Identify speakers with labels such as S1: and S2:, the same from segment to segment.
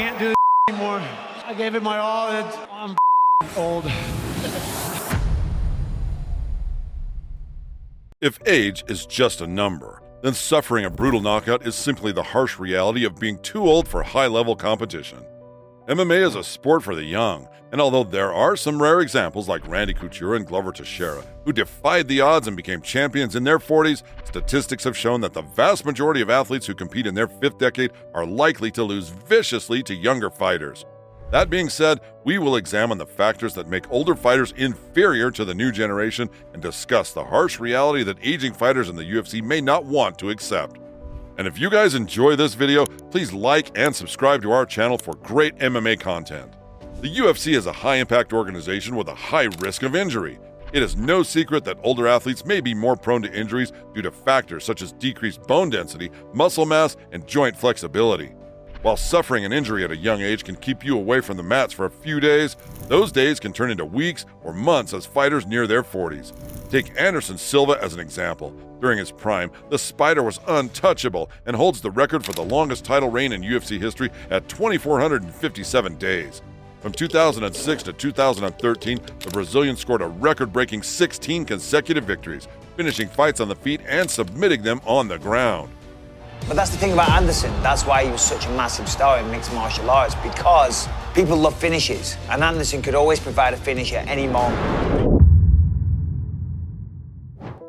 S1: can't do this anymore. I gave it my all. I'm old.
S2: If age is just a number, then suffering a brutal knockout is simply the harsh reality of being too old for high-level competition. MMA is a sport for the young, and although there are some rare examples like Randy Couture and Glover Teixeira, who defied the odds and became champions in their 40s, statistics have shown that the vast majority of athletes who compete in their fifth decade are likely to lose viciously to younger fighters. That being said, we will examine the factors that make older fighters inferior to the new generation and discuss the harsh reality that aging fighters in the UFC may not want to accept. And if you guys enjoy this video, please like and subscribe to our channel for great MMA content. The UFC is a high-impact organization with a high risk of injury. It is no secret that older athletes may be more prone to injuries due to factors such as decreased bone density, muscle mass, and joint flexibility. While suffering an injury at a young age can keep you away from the mats for a few days, those days can turn into weeks or months as fighters near their 40s. Take Anderson Silva as an example. During his prime, the Spider was untouchable and holds the record for the longest title reign in UFC history at 2,457 days. From 2006 to 2013, the Brazilian scored a record-breaking 16 consecutive victories, finishing fights on the feet and submitting them on the ground.
S3: But that's the thing about Anderson. That's why he was such a massive star in mixed martial arts, because people love finishes, and Anderson could always provide a finish at any moment.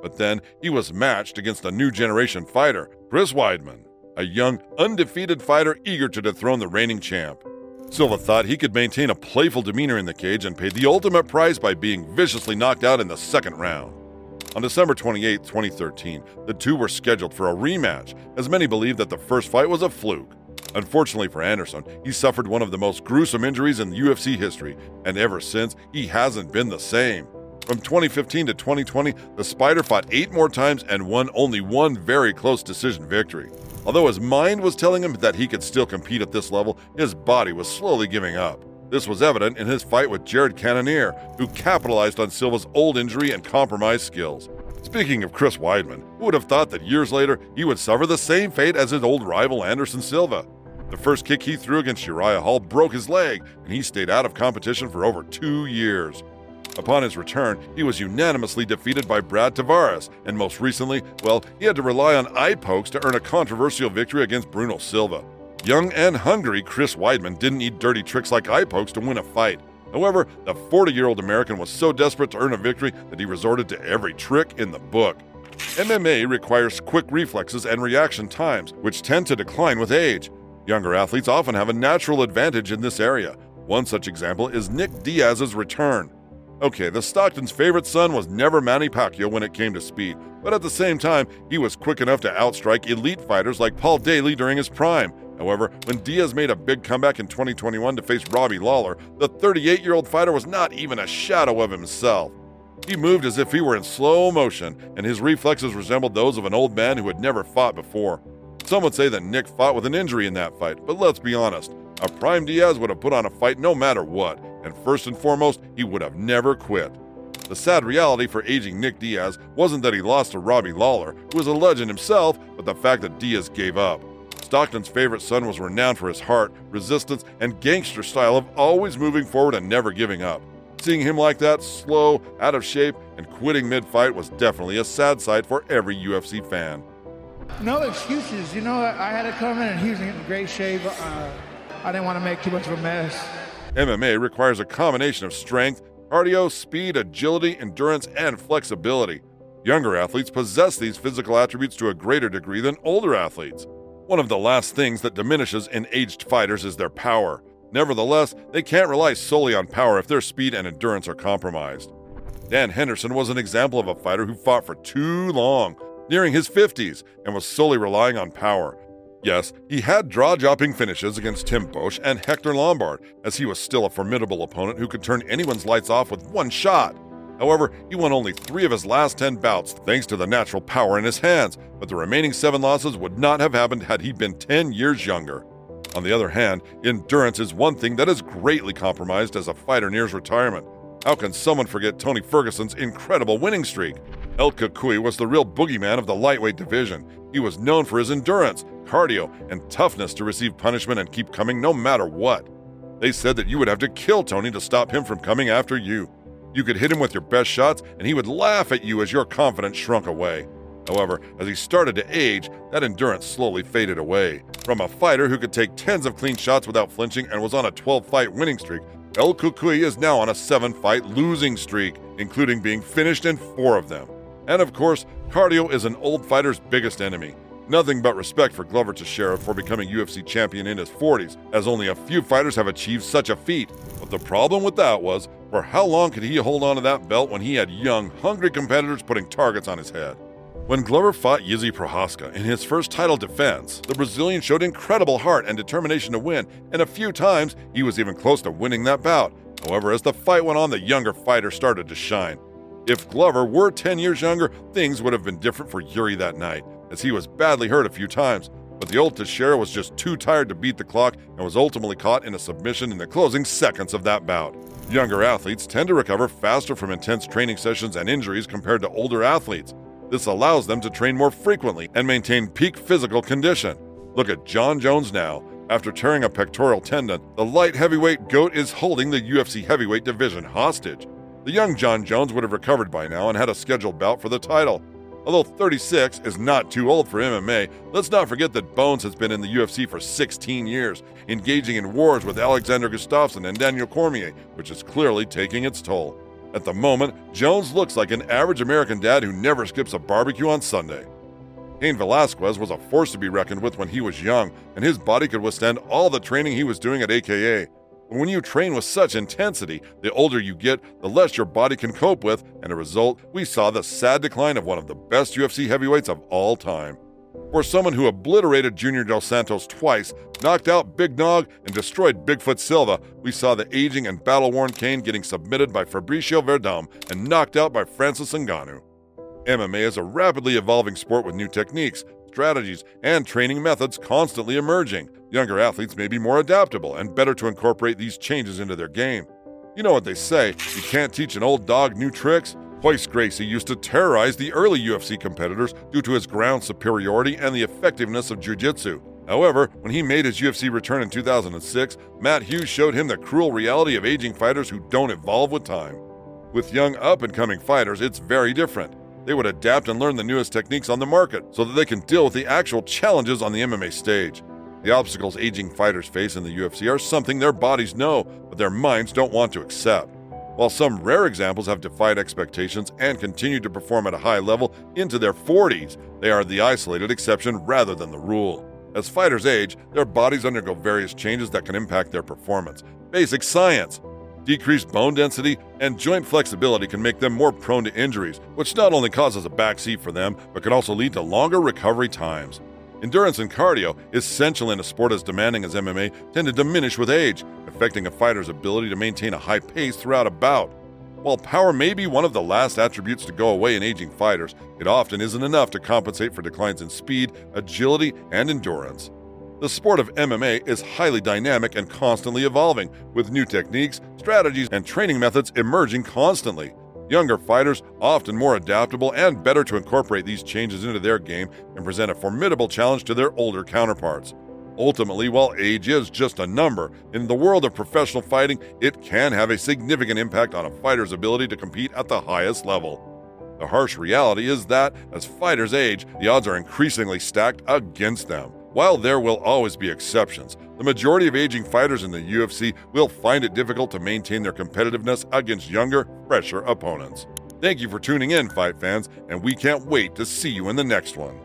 S2: But then he was matched against a new generation fighter, Chris Weidman, a young, undefeated fighter eager to dethrone the reigning champ. Silva thought he could maintain a playful demeanor in the cage and paid the ultimate price by being viciously knocked out in the second round. On December 28, 2013, the two were scheduled for a rematch, as many believed that the first fight was a fluke. Unfortunately for Anderson, he suffered one of the most gruesome injuries in UFC history, and ever since, he hasn't been the same. From 2015 to 2020, the Spider fought 8 more times and won only one very close decision victory. Although his mind was telling him that he could still compete at this level, his body was slowly giving up. This was evident in his fight with Jared Cannonier, who capitalized on Silva's old injury and compromised skills. Speaking of Chris Weidman, who would have thought that years later he would suffer the same fate as his old rival Anderson Silva? The first kick he threw against Uriah Hall broke his leg, and he stayed out of competition for over 2 years. Upon his return, he was unanimously defeated by Brad Tavares, and most recently, he had to rely on eye pokes to earn a controversial victory against Bruno Silva. Young and hungry, Chris Weidman didn't need dirty tricks like eye pokes to win a fight. However, the 40-year-old American was so desperate to earn a victory that he resorted to every trick in the book. MMA requires quick reflexes and reaction times, which tend to decline with age. Younger athletes often have a natural advantage in this area. One such example is Nick Diaz's return. Okay, the Stockton's favorite son was never Manny Pacquiao when it came to speed, but at the same time, he was quick enough to outstrike elite fighters like Paul Daley during his prime. However, when Diaz made a big comeback in 2021 to face Robbie Lawler, the 38-year-old fighter was not even a shadow of himself. He moved as if he were in slow motion, and his reflexes resembled those of an old man who had never fought before. Some would say that Nick fought with an injury in that fight, but let's be honest, a prime Diaz would have put on a fight no matter what, and first and foremost, he would have never quit. The sad reality for aging Nick Diaz wasn't that he lost to Robbie Lawler, who was a legend himself, but the fact that Diaz gave up. Stockton's favorite son was renowned for his heart, resistance, and gangster style of always moving forward and never giving up. Seeing him like that, slow, out of shape, and quitting mid-fight was definitely a sad sight for every UFC fan.
S1: No excuses. I had to come in and he was in great shape. I didn't want to make too much of a mess.
S2: MMA requires a combination of strength, cardio, speed, agility, endurance, and flexibility. Younger athletes possess these physical attributes to a greater degree than older athletes. One of the last things that diminishes in aged fighters is their power. Nevertheless, they can't rely solely on power if their speed and endurance are compromised. Dan Henderson was an example of a fighter who fought for too long, nearing his 50s, and was solely relying on power. Yes, he had jaw-dropping finishes against Tim Boesch and Hector Lombard, as he was still a formidable opponent who could turn anyone's lights off with one shot. However, he won only 3 of his last 10 bouts thanks to the natural power in his hands, but the remaining 7 losses would not have happened had he been 10 years younger. On the other hand, endurance is one thing that is greatly compromised as a fighter nears retirement. How can someone forget Tony Ferguson's incredible winning streak? El Cucuy was the real boogeyman of the lightweight division. He was known for his endurance, cardio, and toughness to receive punishment and keep coming no matter what. They said that you would have to kill Tony to stop him from coming after you. You could hit him with your best shots, and he would laugh at you as your confidence shrunk away. However, as he started to age, that endurance slowly faded away. From a fighter who could take tens of clean shots without flinching and was on a 12-fight winning streak, El Cucuy is now on a 7-fight losing streak, including being finished in 4 of them. And of course, cardio is an old fighter's biggest enemy. Nothing but respect for Glover Teixeira for becoming UFC champion in his 40s, as only a few fighters have achieved such a feat. But the problem with that was, for how long could he hold on to that belt when he had young, hungry competitors putting targets on his head? When Glover fought Yitzhak Prochazka in his first title defense, the Brazilian showed incredible heart and determination to win, and a few times he was even close to winning that bout. However, as the fight went on, the younger fighter started to shine. If Glover were 10 years younger, things would have been different for Yuri that night, as he was badly hurt a few times. But the old Teixeira was just too tired to beat the clock and was ultimately caught in a submission in the closing seconds of that bout. Younger athletes tend to recover faster from intense training sessions and injuries compared to older athletes. This allows them to train more frequently and maintain peak physical condition. Look at Jon Jones now. After tearing a pectoral tendon, the light heavyweight GOAT is holding the UFC heavyweight division hostage. The young Jon Jones would have recovered by now and had a scheduled bout for the title. Although 36 is not too old for MMA, let's not forget that Bones has been in the UFC for 16 years, engaging in wars with Alexander Gustafsson and Daniel Cormier, which is clearly taking its toll. At the moment, Jones looks like an average American dad who never skips a barbecue on Sunday. Cain Velasquez was a force to be reckoned with when he was young, and his body could withstand all the training he was doing at AKA. But when you train with such intensity, the older you get, the less your body can cope with, and as a result, we saw the sad decline of one of the best UFC heavyweights of all time. For someone who obliterated Junior Dos Santos twice, knocked out Big Nog, and destroyed Bigfoot Silva, we saw the aging and battle-worn Cain getting submitted by Fabricio Verdum and knocked out by Francis Ngannou. MMA is a rapidly evolving sport with new techniques, strategies, and training methods constantly emerging. Younger athletes may be more adaptable and better to incorporate these changes into their game. You know what they say, you can't teach an old dog new tricks? Royce Gracie used to terrorize the early UFC competitors due to his ground superiority and the effectiveness of jiu-jitsu. However, when he made his UFC return in 2006, Matt Hughes showed him the cruel reality of aging fighters who don't evolve with time. With young up-and-coming fighters, it's very different. They would adapt and learn the newest techniques on the market so that they can deal with the actual challenges on the MMA stage. The obstacles aging fighters face in the UFC are something their bodies know, but their minds don't want to accept. While some rare examples have defied expectations and continue to perform at a high level into their 40s, they are the isolated exception rather than the rule. As fighters age, their bodies undergo various changes that can impact their performance. Basic science. Decreased bone density and joint flexibility can make them more prone to injuries, which not only causes a backseat for them, but can also lead to longer recovery times. Endurance and cardio, essential in a sport as demanding as MMA, tend to diminish with age, affecting a fighter's ability to maintain a high pace throughout a bout. While power may be one of the last attributes to go away in aging fighters, it often isn't enough to compensate for declines in speed, agility, and endurance. The sport of MMA is highly dynamic and constantly evolving, with new techniques, strategies, and training methods emerging constantly. Younger fighters, often more adaptable and better to incorporate these changes into their game, can present a formidable challenge to their older counterparts. Ultimately, while age is just a number, in the world of professional fighting, it can have a significant impact on a fighter's ability to compete at the highest level. The harsh reality is that, as fighters age, the odds are increasingly stacked against them. While there will always be exceptions, the majority of aging fighters in the UFC will find it difficult to maintain their competitiveness against younger, fresher opponents. Thank you for tuning in, fight fans, and we can't wait to see you in the next one.